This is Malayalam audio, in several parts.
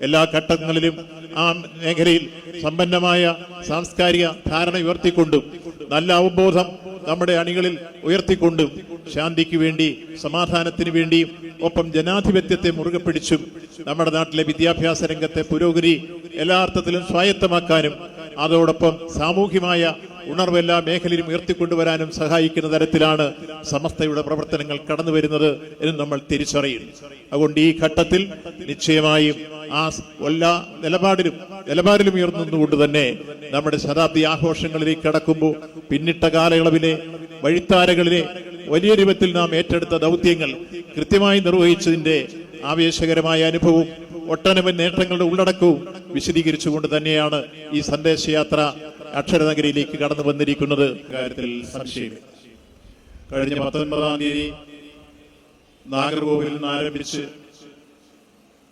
എല്ലാ ഘട്ടങ്ങളിലും ആ മേഖലയിൽ സമ്പന്നമായ സാംസ്കാരിക ധാരണ ഉയർത്തിക്കൊണ്ടും നല്ല അവബോധം നമ്മുടെ അണികളിൽ ഉയർത്തിക്കൊണ്ടും ശാന്തിക്ക് വേണ്ടി, സമാധാനത്തിന് വേണ്ടിയും ഒപ്പം ജനാധിപത്യത്തെ മുറുകെ പിടിച്ചും നമ്മുടെ നാട്ടിലെ വിദ്യാഭ്യാസ രംഗത്തെ പുരോഗതി എല്ലാ അർത്ഥത്തിലും സ്വായത്തമാക്കാനും അതോടൊപ്പം സാമൂഹ്യമായ ഉണർവ് എല്ലാ മേഖലയിലും ഉയർത്തിക്കൊണ്ടുവരാനും സഹായിക്കുന്ന തരത്തിലാണ് സമസ്തയുടെ പ്രവർത്തനങ്ങൾ കടന്നു വരുന്നത് എന്ന് നമ്മൾ തിരിച്ചറിയുന്നു. അതുകൊണ്ട് ഈ ഘട്ടത്തിൽ നിശ്ചയമായും ആ എല്ലാ നിലപാടിലും ഉയർന്നുകൊണ്ട് തന്നെ നമ്മുടെ ശതാബ്ദി ആഘോഷങ്ങളിലേക്ക് കടക്കുമ്പോൾ പിന്നിട്ട കാലയളവിലെ വഴിത്താരകളിലെ വലിയ രൂപത്തിൽ നാം ഏറ്റെടുത്ത ദൗത്യങ്ങൾ കൃത്യമായി നിർവഹിച്ചതിന്റെ ആവേശകരമായ അനുഭവവും ഒട്ടനവധി നേട്ടങ്ങളുടെ ഉള്ളടക്കവും വിശദീകരിച്ചുകൊണ്ട് തന്നെയാണ് ഈ സന്ദേശയാത്ര അക്ഷരനഗരിയിലേക്ക് കടന്നു വന്നിരിക്കുന്നത്. കാര്യത്തിൽ സംശയം. കഴിഞ്ഞ 19-ാം തീയതി നാഗർകോവിലിൽ നിന്ന് ആരംഭിച്ച്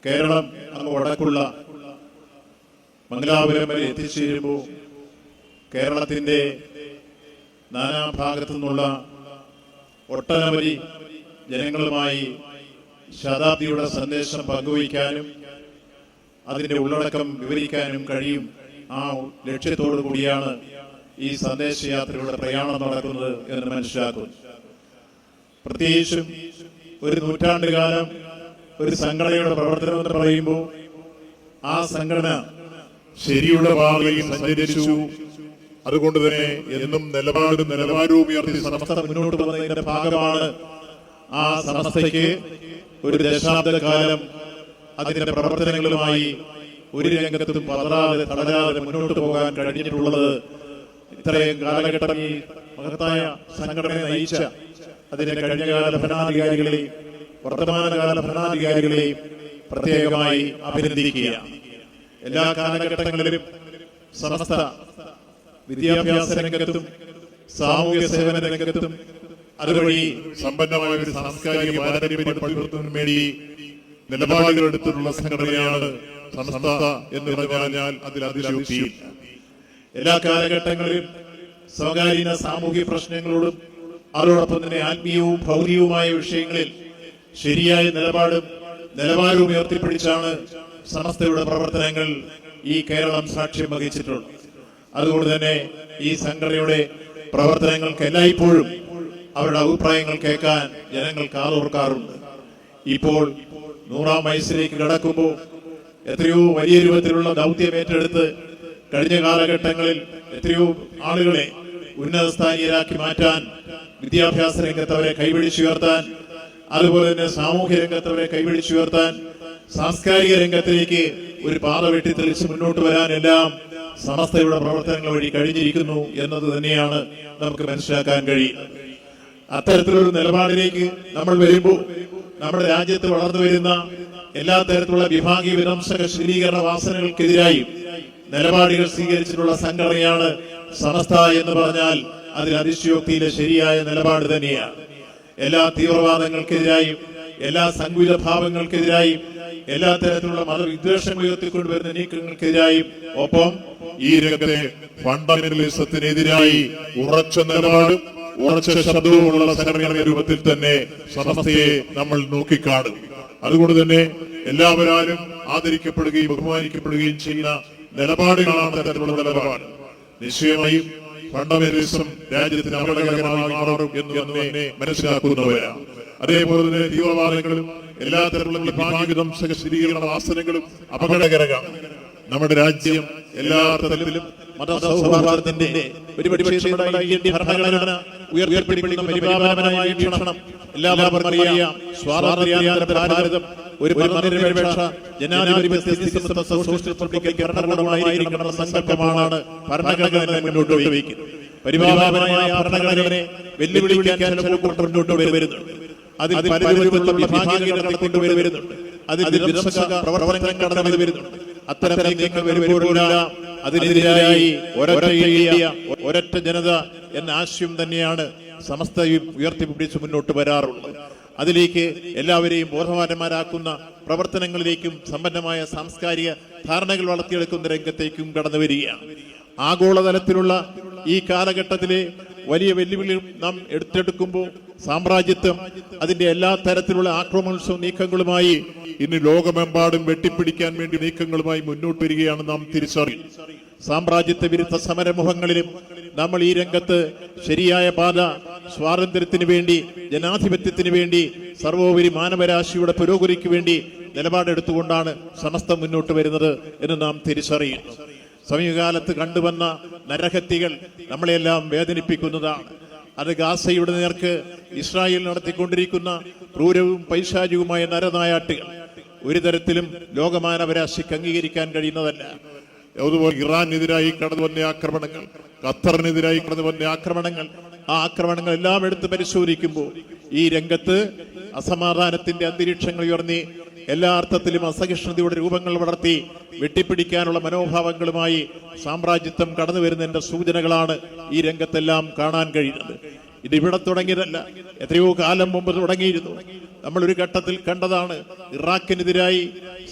കേരളം അങ്ങ് വടക്കുള്ള മംഗലാപുരം വരെ എത്തിച്ചേരുമ്പോൾ കേരളത്തിന്റെ നാനാഭാഗത്തു നിന്നുള്ള ഒട്ടനവധി ജനങ്ങളുമായി ശതാബ്ദിയുടെ സന്ദേശം പങ്കുവയ്ക്കാനും അതിന്റെ ഉള്ളടക്കം വിവരിക്കാനും കഴിയും. ആ ലക്ഷ്യത്തോടു കൂടിയാണ് ഈ സന്ദേശയാത്രയുടെ പ്രയാണം നടക്കുന്നത് എന്ന് മനസ്സിലാക്കുന്നു. പ്രത്യേകിച്ചും ഒരു നൂറ്റാണ്ടുകാലം ഒരു സംഘടനയുടെ പ്രവർത്തനം എന്ന് പറയുമ്പോൾ ആ സംഘടന ശരിയുടെ പാതയിൽ സഞ്ചരിച്ചു. അതുകൊണ്ട് തന്നെ എന്നും നിലവാരവും ഉയർത്തി സമസ്ത മുന്നോട്ട് പോകുന്നതിന്റെ ഭാഗമാണ്. ആ സമസ്തയ്ക്ക് ഒരു ദശാബ്ദകാലം അതിന്റെ പ്രവർത്തനങ്ങളുമായി ഒരു രംഗത്തും തളരാതെ മുന്നോട്ട് പോകാൻ കഴിഞ്ഞിട്ടുള്ളത്. ഇത്രയും കാലഘട്ടം ഈ മഹത്തായ സംഘടനയെ നയിച്ച അതിന്റെ കഴിഞ്ഞകാല ഭരണാധികാരികളെയും വർത്തമാനകാല ഭരണാധികാരികളെയും പ്രത്യേകമായി അഭിനന്ദിക്കുകയാണ്. എല്ലാ കാലഘട്ടങ്ങളിലും സമസ്ത വിദ്യാഭ്യാസ രംഗത്തും സാമൂഹ്യ സേവന രംഗത്തും അതുവഴി സമ്പന്നമായ ഒരു സാംസ്കാരിക പാരമ്പര്യം പടുത്തുന്നതിന് വേണ്ടി നിലപാടുകൾ എടുത്തിട്ടുള്ള സംഘടനയാണ് സമസ്ത എന്ന് പറഞ്ഞാൽ അതിൽ അതിശയോക്തിയില്ല. എല്ലാ കാലഘട്ടങ്ങളിലും സ്വകാര്യ സാമൂഹ്യ പ്രശ്നങ്ങളോടും അതോടൊപ്പം തന്നെ ആത്മീയവും ഭൗതികവുമായ വിഷയങ്ങളിൽ ശരിയായ നിലവാരവും ഉയർത്തിപ്പിടിച്ചാണ് സമസ്തയുടെ പ്രവർത്തനങ്ങൾ ഈ കേരളം സാക്ഷ്യം വഹിച്ചിട്ടുള്ളത്. അതുകൊണ്ട് തന്നെ ഈ സംഘടനയുടെ പ്രവർത്തനങ്ങൾക്ക് എല്ലായ്പ്പോഴും അവരുടെ അഭിപ്രായങ്ങൾ കേൾക്കാൻ ജനങ്ങൾ കാതോർക്കാറുണ്ട്. ഇപ്പോൾ 100-ാം വയസ്സിലേക്ക് കടക്കുമ്പോൾ എത്രയോ വലിയ രൂപത്തിലുള്ള ദൗത്യം ഏറ്റെടുത്ത് കഴിഞ്ഞ കാലഘട്ടങ്ങളിൽ എത്രയോ ആളുകളെ ഉന്നതസ്ഥാനീയരാക്കി മാറ്റാൻ, വിദ്യാഭ്യാസ രംഗത്തവരെ കൈപിടിച്ചുയർത്താൻ, അതുപോലെ തന്നെ സാമൂഹ്യ രംഗത്തവരെ കൈപിടിച്ചുയർത്താൻ, സാംസ്കാരിക രംഗത്തിലേക്ക് ഒരു പാത വെട്ടിത്തെളിച്ച് മുന്നോട്ട് വരാനെല്ലാം സമസ്തയുടെ പ്രവർത്തനങ്ങൾ വഴി കഴിഞ്ഞിരിക്കുന്നു എന്നത് തന്നെയാണ് നമുക്ക് മനസ്സിലാക്കാൻ കഴിയുന്നത്. അത്തരത്തിലൊരു നിലപാടിലേക്ക് നമ്മൾ വരുമ്പോൾ നമ്മുടെ രാജ്യത്ത് വളർന്നു വരുന്ന എല്ലാ തരത്തിലുള്ള വിഭാഗീയ വിധ്വംസക ശീലീകരണ വാസനകൾക്കെതിരായും നിലപാടുകൾ സ്വീകരിച്ചിട്ടുള്ള സംഘടനയാണ് സമസ്ത എന്ന് പറഞ്ഞാൽ അതിൽ അതിശയോക്തിയിലെ ശരിയായ നിലപാട് തന്നെയാണ്. എല്ലാ തീവ്രവാദങ്ങൾക്കെതിരായും എല്ലാ സങ്കുചിത ഭാവങ്ങൾക്കെതിരായും എല്ലാ തരത്തിലുള്ള മതവിദ്വേഷങ്ങൾ ഉയർത്തിക്കൊണ്ടുവരുന്ന നീക്കങ്ങൾക്കെതിരായും ഒപ്പം ഈ രംഗത്തെ ഫണ്ടമെന്റലിസത്തിനെതിരായി ഉറച്ച നിലപാടും ഉറച്ച ശബ്ദവുമുള്ള സംഘടനയുടെ രൂപത്തിൽ തന്നെ സമസ്തയെ നമ്മൾ നോക്കിക്കാണും. അതുകൊണ്ട് തന്നെ എല്ലാവരും ആദരിക്കപ്പെടുകയും ബഹുമാനിക്കപ്പെടുകയും ചെയ്യുന്ന നിലപാടുകളാണ് തരത്തിലുള്ള നിലപാട്. നിശ്ചയമായും ഫണ്ടമെന്റലിസം രാജ്യത്തിന് അപകടകരമായി മാറും എന്ന് തന്നെ മനസ്സിലാക്കുന്നവരാണ്. അതേപോലെ തന്നെ തീവ്രവാദങ്ങളും എല്ലാ തരത്തിലുള്ള വിഭാഗിതംസക സ്ഥിരീകരണ വാസനകളും അപകടകരമാണ്. നമ്മുടെ രാജ്യം എല്ലാ തരത്തിലും മതസൗഹാർദ്ദത്തിന്റെ ഭരണഘടന ഉയർത്തിപ്പിടിക്കുന്ന പരിപാലനമായ വീക്ഷണം എല്ലാവർക്കും അറിയാം. സ്വാതന്ത്ര്യാനന്തര ഭാരതം ഒരു മതനിരപേക്ഷ ജനാധിപത്യ ഭരണകൂടമായിരിക്കണമെന്ന സങ്കല്പമാണ് ഭരണഘടന മുന്നോട്ട് വയ്ക്കുന്നത്. പരിപാലനമായ ഭരണഘടനയെ വെല്ലുവിളിക്കാൻ മുന്നോട്ട് വരുന്നുണ്ട്. അതിൽ പലതരത്തിലുള്ള വിഭാഗീയത കൊണ്ടുവരുന്നുണ്ട്. അതിൽ വിധ്വംസക പ്രവർത്തനങ്ങൾ കടന്നു വരുന്നുണ്ട്. അത്തരം നീക്കങ്ങൾ വരുമ്പോഴെല്ലാം അതിനെതിരായി ഒരൊറ്റ ജനത എന്ന ആശയം തന്നെയാണ് സമസ്തയും ഉയർത്തിപ്പിടിച്ച് മുന്നോട്ട് വരാറുള്ളത്. അതിലേക്ക് എല്ലാവരെയും ബോധവാന്മാരാക്കുന്ന പ്രവർത്തനങ്ങളിലേക്കും സമ്പന്നമായ സാംസ്കാരിക ധാരണകൾ വളർത്തിയെടുക്കുന്ന രംഗത്തേക്കും കടന്നു വരികയാണ്. ആഗോളതലത്തിലുള്ള ഈ കാലഘട്ടത്തിലെ വലിയ വെല്ലുവിളി നാം എടുത്തെടുക്കുമ്പോൾ സാമ്രാജ്യത്വം അതിന്റെ എല്ലാ തരത്തിലുള്ള ആക്രമണോത്സവ നീക്കങ്ങളുമായി ഇന്ന് ലോകമെമ്പാടും വെട്ടിപ്പിടിക്കാൻ വേണ്ടി നീക്കങ്ങളുമായി മുന്നോട്ട് വരികയാണ് നാം തിരിച്ചറിയും. സാമ്രാജ്യത്വ വിരുദ്ധ സമരമുഖങ്ങളിലും നമ്മൾ ഈ രംഗത്ത് ശരിയായ പാത, സ്വാതന്ത്ര്യത്തിന് വേണ്ടി, ജനാധിപത്യത്തിന് വേണ്ടി, സർവോപരി മാനവരാശിയുടെ പുരോഗതിക്ക് വേണ്ടി നിലപാടെടുത്തുകൊണ്ടാണ് സമസ്തം മുന്നോട്ട് വരുന്നത് എന്ന് നാം തിരിച്ചറിയുന്നു. സമീപകാലത്ത് കണ്ടുവന്ന നരഹത്യകൾ നമ്മളെല്ലാം വേദനിപ്പിക്കുന്നതാണ്. അത് ഗാസയുടെ നേർക്ക് ഇസ്രായേൽ നടത്തിക്കൊണ്ടിരിക്കുന്ന ക്രൂരവും പൈശാചികവുമായ നരനായാട്ടുകൾ ഒരു തരത്തിലും ലോകമാനവരാശിക്ക് അംഗീകരിക്കാൻ കഴിയുന്നതല്ല. അതുപോലെ ഇറാനെതിരായി കടന്നു വന്ന ആക്രമണങ്ങൾ, ഖത്തറിനെതിരായി കടന്നു വന്ന ആക്രമണങ്ങൾ, ആ ആക്രമണങ്ങൾ എല്ലാം എടുത്ത് പരിശോധിക്കുമ്പോൾ ഈ രംഗത്ത് അസമാധാനത്തിന്റെ അന്തരീക്ഷങ്ങൾ ഉയർന്നി എല്ലാ അർത്ഥത്തിലും അസഹിഷ്ണുതയുടെ രൂപങ്ങൾ വളർത്തി വെട്ടിപ്പിടിക്കാനുള്ള മനോഭാവങ്ങളുമായി സാമ്രാജ്യത്വം കടന്നു വരുന്നതിന്റെ സൂചനകളാണ് ഈ രംഗത്തെല്ലാം കാണാൻ കഴിയുന്നത്. ഇതിവിടെ തുടങ്ങിയതല്ല, എത്രയോ കാലം മുമ്പ് തുടങ്ങിയിരുന്നു. നമ്മളൊരു ഘട്ടത്തിൽ കണ്ടതാണ് ഇറാഖിനെതിരായി,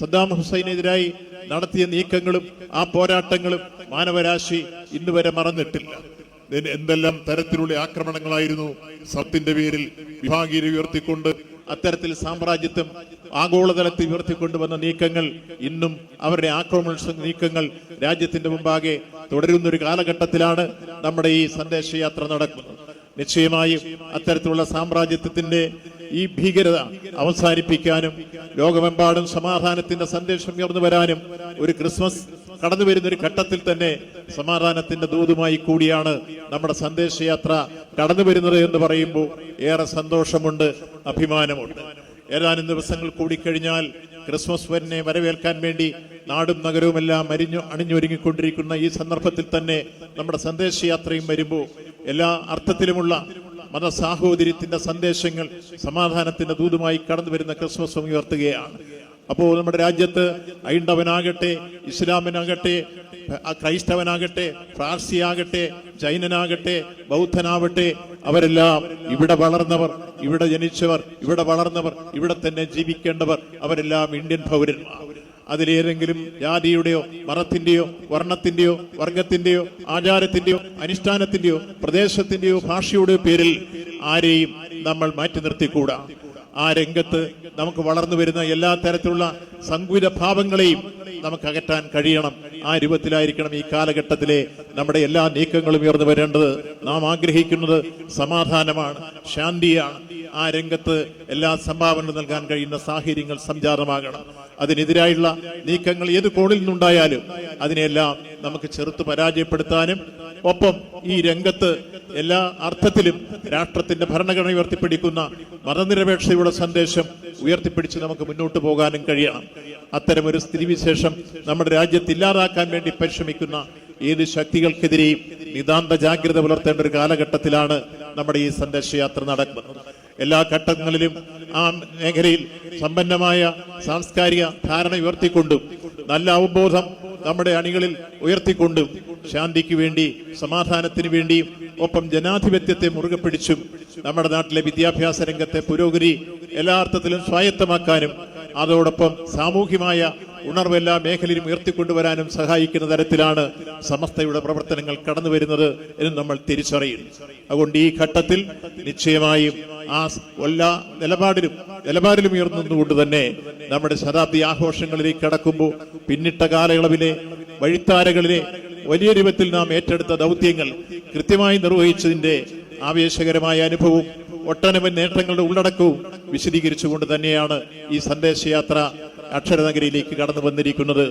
സദ്ദാം ഹുസൈനെതിരായി നടത്തിയ നീക്കങ്ങളും ആ പോരാട്ടങ്ങളും മാനവരാശി ഇന്ന് വരെ മറന്നിട്ടില്ല. എന്തെല്ലാം തരത്തിലുള്ള ആക്രമണങ്ങളായിരുന്നു സത്യത്തിന്റെ പേരിൽ വിഭാഗീയത ഉയർത്തിക്കൊണ്ട് അത്തരത്തിൽ സാമ്രാജ്യത്വം ആഗോളതലത്തിൽ ഉയർത്തിക്കൊണ്ടുവന്ന നീക്കങ്ങൾ ഇന്നും അവരുടെ ആക്രമണ നീക്കങ്ങൾ രാജ്യത്തിന്റെ മുമ്പാകെ തുടരുന്നൊരു കാലഘട്ടത്തിലാണ് നമ്മുടെ ഈ സന്ദേശയാത്ര നടക്കുന്നത്. നിശ്ചയമായും അത്തരത്തിലുള്ള സാമ്രാജ്യത്വത്തിന്റെ ഈ ഭീകരത അവസാനിപ്പിക്കാനും ലോകമെമ്പാടും സമാധാനത്തിന്റെ സന്ദേശം ഉയർന്നു വരാനും ഒരു ക്രിസ്മസ് കടന്നു വരുന്ന ഒരു ഘട്ടത്തിൽ തന്നെ സമാധാനത്തിന്റെ ദൂതുമായി കൂടിയാണ് നമ്മുടെ സന്ദേശയാത്ര കടന്നു വരുന്നത് എന്ന് പറയുമ്പോൾ ഏറെ സന്തോഷമുണ്ട്, അഭിമാനമുണ്ട്. ഏതാനും ദിവസങ്ങൾ കൂടിക്കഴിഞ്ഞാൽ ക്രിസ്മസ് വരനെ വരവേൽക്കാൻ വേണ്ടി നാടും നഗരവുമെല്ലാം അണിഞ്ഞൊരുങ്ങിക്കൊണ്ടിരിക്കുന്ന ഈ സന്ദർഭത്തിൽ തന്നെ നമ്മുടെ സന്ദേശയാത്രയും വരുമ്പോൾ എല്ലാ അർത്ഥത്തിലുമുള്ള മതസാഹോദര്യത്തിന്റെ സന്ദേശങ്ങൾ സമാധാനത്തിന്റെ ദൂതുമായി കടന്നു വരുന്ന ക്രിസ്മസ് ഉയർത്തുകയാണ്. അപ്പോൾ നമ്മുടെ രാജ്യത്ത് ഹൈന്ദവനാകട്ടെ, ഇസ്ലാമിനാകട്ടെ, ക്രൈസ്തവനാകട്ടെ, പാർസിയാകട്ടെ, ജൈനനാകട്ടെ, ബൗദ്ധനാവട്ടെ, അവരെല്ലാം ഇവിടെ വളർന്നവർ, ഇവിടെ ജനിച്ചവർ, ഇവിടെ വളർന്നവർ, ഇവിടെ തന്നെ ജീവിക്കേണ്ടവർ, അവരെല്ലാം ഇന്ത്യൻ പൗരന്മാർ. അതിലേതെങ്കിലും ജാതിയുടെയോ മതത്തിന്റെയോ വർണ്ണത്തിന്റെയോ വർഗത്തിന്റെയോ ആചാരത്തിന്റെയോ അനുഷ്ഠാനത്തിന്റെയോ പ്രദേശത്തിന്റെയോ ഭാഷയുടെയോ പേരിൽ ആരെയും നമ്മൾ മാറ്റി നിർത്തിക്കൂടാ. ആ രംഗത്ത് നമുക്ക് വളർന്നു വരുന്ന എല്ലാ തരത്തിലുള്ള സങ്കുചിത ഭാവങ്ങളെയും നമുക്ക് അകറ്റാൻ കഴിയണം. ആ രൂപത്തിലായിരിക്കണം ഈ കാലഘട്ടത്തിലെ നമ്മുടെ എല്ലാ നീക്കങ്ങളും ഉയർന്നു വരേണ്ടത്. നാം ആഗ്രഹിക്കുന്നത് സമാധാനമാണ്, ശാന്തിയാണ്. ആ രംഗത്ത് എല്ലാ സംഭാവനകളും നൽകാൻ കഴിയുന്ന സാഹചര്യങ്ങൾ സംജാതമാകണം. അതിനെതിരായുള്ള നീക്കങ്ങൾ ഏത് കോണിൽ നിന്നുണ്ടായാലും അതിനെല്ലാം നമുക്ക് ചെറുത്ത് പരാജയപ്പെടുത്താനും ഒപ്പം ഈ രംഗത്ത് എല്ലാ അർത്ഥത്തിലും രാഷ്ട്രത്തിന്റെ ഭരണഘടന ഉയർത്തിപ്പിടിക്കുന്ന മതനിരപേക്ഷതയുടെ സന്ദേശം ഉയർത്തിപ്പിടിച്ച് നമുക്ക് മുന്നോട്ട് പോകാനും കഴിയണം. അത്തരമൊരു സ്ഥിതിവിശേഷം നമ്മുടെ രാജ്യത്ത് ഇല്ലാതാക്കാൻ വേണ്ടി പരിശ്രമിക്കുന്ന ഏത് ശക്തികൾക്കെതിരെയും നിതാന്ത ജാഗ്രത പുലർത്തേണ്ട ഒരു കാലഘട്ടത്തിലാണ് നമ്മുടെ ഈ സന്ദേശയാത്ര നടക്കുന്നത്. എല്ലാ ഘട്ടങ്ങളിലും ആ മേഖലയിൽ സമ്പന്നമായ സാംസ്കാരിക ധാരണ ഉയർത്തിക്കൊണ്ടും നല്ല അവബോധം നമ്മുടെ അണികളിൽ ഉയർത്തിക്കൊണ്ടും ശാന്തിക്ക് വേണ്ടി, സമാധാനത്തിന് വേണ്ടിയും ഒപ്പം ജനാധിപത്യത്തെ മുറുകെ പിടിച്ചും നമ്മുടെ നാട്ടിലെ വിദ്യാഭ്യാസ രംഗത്തെ പുരോഗതി എല്ലാ അർത്ഥത്തിലും സ്വായത്തമാക്കാനും അതോടൊപ്പം സാമൂഹ്യമായ ഉണർവ് എല്ലാ മേഖലയിലും ഉയർത്തിക്കൊണ്ടുവരാനും സഹായിക്കുന്ന തരത്തിലാണ് സമസ്തയുടെ പ്രവർത്തനങ്ങൾ കടന്നു വരുന്നത് എന്ന് നമ്മൾ തിരിച്ചറിയുന്നു. അതുകൊണ്ട് ഈ ഘട്ടത്തിൽ നിശ്ചയമായും ആ എല്ലാ നിലപാടിലും ഉയർന്നുകൊണ്ട് തന്നെ നമ്മുടെ ശതാബ്ദി ആഘോഷങ്ങളിലേക്ക് കടക്കുമ്പോൾ പിന്നിട്ട കാലയളവിലെ വഴിത്താരകളിലെ വലിയ രൂപത്തിൽ നാം ഏറ്റെടുത്ത ദൗത്യങ്ങൾ കൃത്യമായി നിർവഹിച്ചതിന്റെ ആവേശകരമായ അനുഭവവും ഒട്ടനവധി നേട്ടങ്ങളുടെ ഉള്ളടക്കവും വിശദീകരിച്ചുകൊണ്ട് തന്നെയാണ് ഈ സന്ദേശയാത്ര അക്ഷരനഗരിയിലേക്ക് കടന്നു വന്നിരിക്കുന്നത്.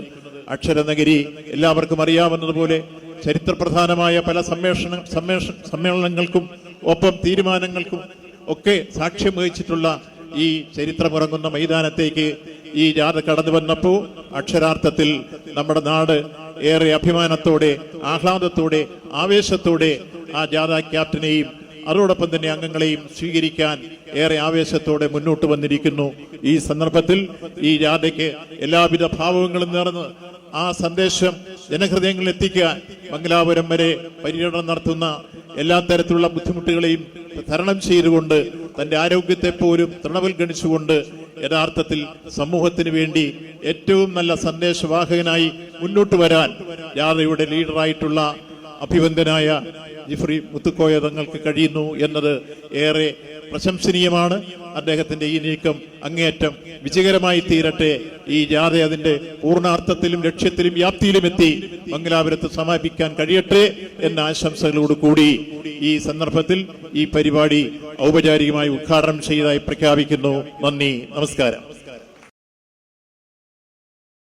അക്ഷരനഗരി എല്ലാവർക്കും അറിയാവുന്നതുപോലെ ചരിത്രപ്രധാനമായ പല സമ്മേളനങ്ങൾക്കും ഒപ്പം തീരുമാനങ്ങൾക്കും ഒക്കെ സാക്ഷ്യം വഹിച്ചിട്ടുള്ള ഈ ചരിത്രമുറങ്ങുന്ന മൈതാനത്തേക്ക് ഈ ജാഥ കടന്നു വന്നപ്പോൾ അക്ഷരാർത്ഥത്തിൽ നമ്മുടെ നാട് ഏറെ അഭിമാനത്തോടെ, ആഹ്ലാദത്തോടെ, ആവേശത്തോടെ ആ ജാഥ ക്യാപ്റ്റനെയും അതോടൊപ്പം തന്നെ അംഗങ്ങളെയും സ്വീകരിക്കാൻ ഏറെ ആവേശത്തോടെ മുന്നോട്ട് വന്നിരിക്കുന്നു. ഈ സന്ദർഭത്തിൽ ഈ ജാഥയ്ക്ക് എല്ലാവിധ ഭാവങ്ങളും നേർന്ന് ആ സന്ദേശം ജനഹൃദയങ്ങളിൽ എത്തിക്കാൻ മംഗലാപുരം വരെ പര്യടനം നടത്തുന്ന എല്ലാ തരത്തിലുള്ള ബുദ്ധിമുട്ടുകളെയും തരണം ചെയ്തുകൊണ്ട് തന്റെ ആരോഗ്യത്തെ പോലും തൃണവൽഗണിച്ചുകൊണ്ട് യഥാർത്ഥത്തിൽ സമൂഹത്തിന് വേണ്ടി ഏറ്റവും നല്ല സന്ദേശവാഹകനായി മുന്നോട്ട് വരാൻ ജാഥയുടെ ലീഡറായിട്ടുള്ള അഭിവന്ദനായ ജിഫ്രി മുത്തുക്കോയ തങ്ങൾക്ക് കഴിയുന്നു എന്നത് ഏറെ പ്രശംസനീയമാണ്. അദ്ദേഹത്തിന്റെ ഈ നീക്കം അങ്ങേയറ്റം വിജയകരമായി തീരട്ടെ. ഈ ജാഥ അതിന്റെ പൂർണ്ണാർത്ഥത്തിലും ലക്ഷ്യത്തിലും വ്യാപ്തിയിലും എത്തി മംഗലാപുരത്ത് സമാപിക്കാൻ കഴിയട്ടെ എന്ന ആശംസകളോട് കൂടി ഈ സന്ദർഭത്തിൽ ഈ പരിപാടി ഔപചാരികമായി ഉദ്ഘാടനം ചെയ്തതായി പ്രഖ്യാപിക്കുന്നു. നന്ദി, നമസ്കാരം.